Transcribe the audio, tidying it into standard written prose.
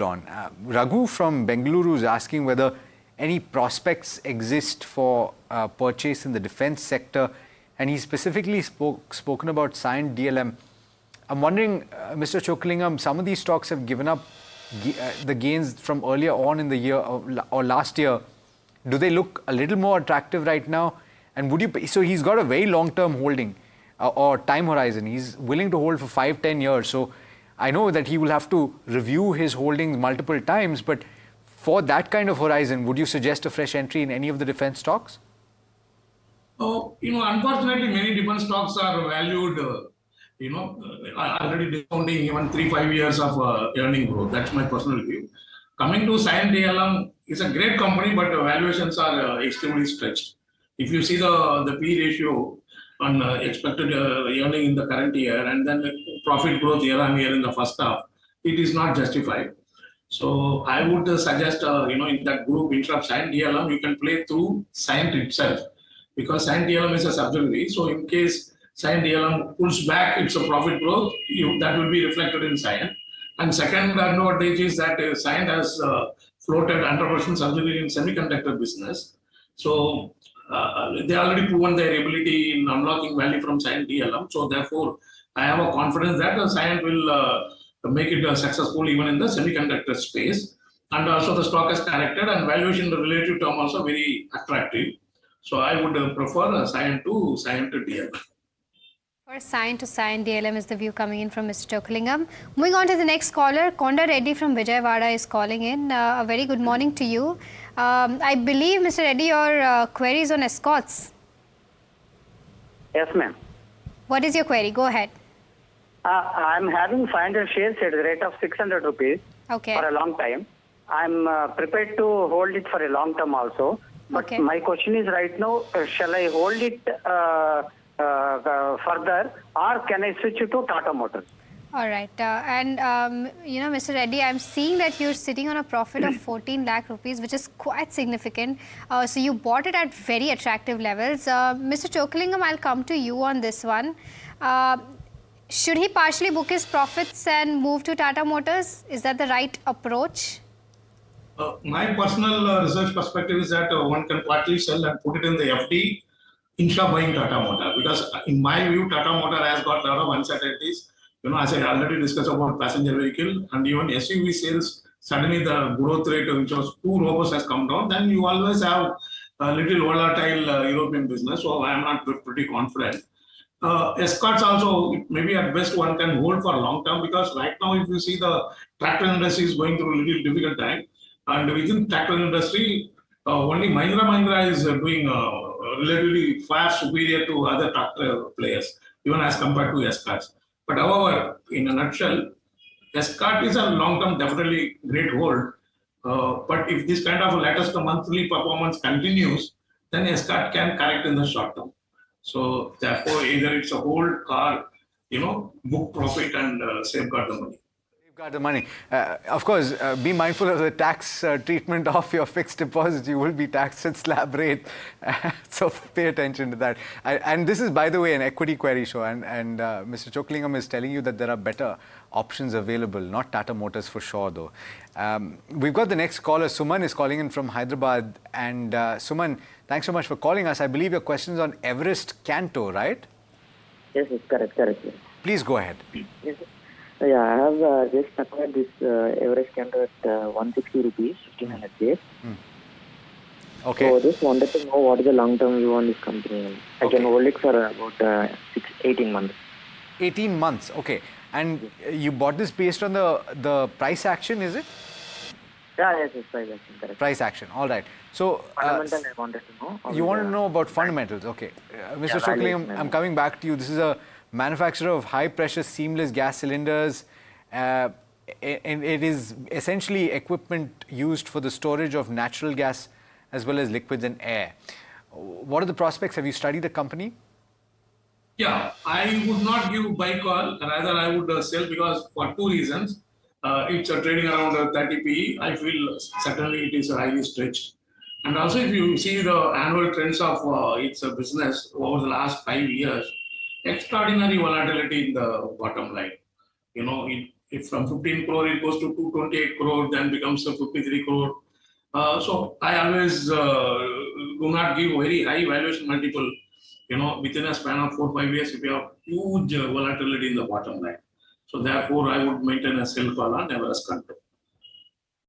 Raghu from Bengaluru is asking whether any prospects exist for purchase in the defense sector, and he specifically spoken about Cyient DLM. I'm wondering, Mr. Chockalingam, some of these stocks have given up the gains from earlier on in the year or last year. Do they look a little more attractive right now? And would you? So he's got a very long-term holding or time horizon. He's willing to hold for 5-10 years. So I know that he will have to review his holdings multiple times, but for that kind of horizon, would you suggest a fresh entry in any of the defense stocks? Oh, unfortunately, many defense stocks are valued, already discounting even 3-5 years of earning growth. That's my personal view. Coming to Cyient DLM, it's a great company, but valuations are extremely stretched. If you see the P ratio on expected earning in the current year and then profit growth year on year in the first half, it is not justified. So I would suggest, in that group instead of Cyient DLM, you can play through Cyient itself, because Cyient DLM is a subsidiary. So in case Cyient DLM pulls back its profit growth, that will be reflected in Cyient. And second advantage is that Cyient has floated 100% subsidiary in semiconductor business. So they already proven their ability in unlocking value from Cyient DLM. So therefore, I have a confidence that Cyient will make it successful even in the semiconductor space. And also the stock has corrected and valuation in the relative term also very attractive. So I would prefer Cyient to DLM. For Cyient to Cyient DLM is the view coming in from Mr. Chockalingam. Moving on to the next caller, Konda Reddy from Vijayawada is calling in. A very good morning to you. I believe, Mr. Reddy, your query is on escorts. Yes, ma'am. What is your query? Go ahead. I'm having 500 shares at the rate of 600 rupees for a long time. I'm prepared to hold it for a long term also. But my question is right now, shall I hold it further, or can I switch it to Tata Motors? All right. Mr. Reddy, I'm seeing that you're sitting on a profit of 14 lakh rupees, which is quite significant. So you bought it at very attractive levels. Mr. Chockalingam, I'll come to you on this one. Should he partially book his profits and move to Tata Motors? Is that the right approach? My personal research perspective is that one can partly sell and put it in the FD instead of buying Tata Motor, because in my view, Tata Motor has got a lot of uncertainties. As I already discussed about passenger vehicle and even SUV sales, suddenly the growth rate, which was too robust, has come down. Then you always have a little volatile European business. So I am not pretty confident. Escorts also, maybe at best one can hold for long term, because right now if you see the tractor industry is going through a little difficult time, and within tractor industry, only Mahindra is doing relatively far superior to other tractor players, even as compared to Escorts. But however, in a nutshell, Escort is a long term definitely great hold. But if this kind of latest monthly performance continues, then Escort can correct in the short term. So therefore, either it's a hold or, book profit and safeguard the money. Safeguard the money. Of course, be mindful of the tax treatment of your fixed deposits. You will be taxed at slab rate. So pay attention to that. And this is, by the way, an equity query show. And Mr. Chockalingam is telling you that there are better options available, not Tata Motors for sure, though. We've got the next caller. Suman is calling in from Hyderabad. And Suman, thanks so much for calling us. I believe your question's on Everest Kanto, right? Yes, correct. Yes. Please go ahead. Yes. Yeah, I have just acquired this Everest Kanto at 160 rupees, 1500 shares. Okay. So just wanted to know what is the long-term view on this company. I can hold it for about 18 months. 18 months, okay. And you bought this based on the price action, is it? Yeah, yes, price action, correct. Price action, all right. So, fundamental, I wanted to know. You want to know about fundamentals, okay. Mr. Chockalingam, I'm coming back to you. This is a manufacturer of high-pressure seamless gas cylinders. And it is essentially equipment used for the storage of natural gas as well as liquids and air. What are the prospects? Have you studied the company? Yeah, I would not give buy call. Rather, I would sell, because for two reasons. It's trading around 30 PE. I feel certainly it is highly stretched. And also, if you see the annual trends of its business over the last 5 years, extraordinary volatility in the bottom line. If from 15 crore it goes to 228 crore, then becomes a 53 crore. So I always do not give very high valuation multiple. Within a span of 4-5 years, if you have huge volatility in the bottom line. So therefore, I would maintain a sell call on Everest Kanto.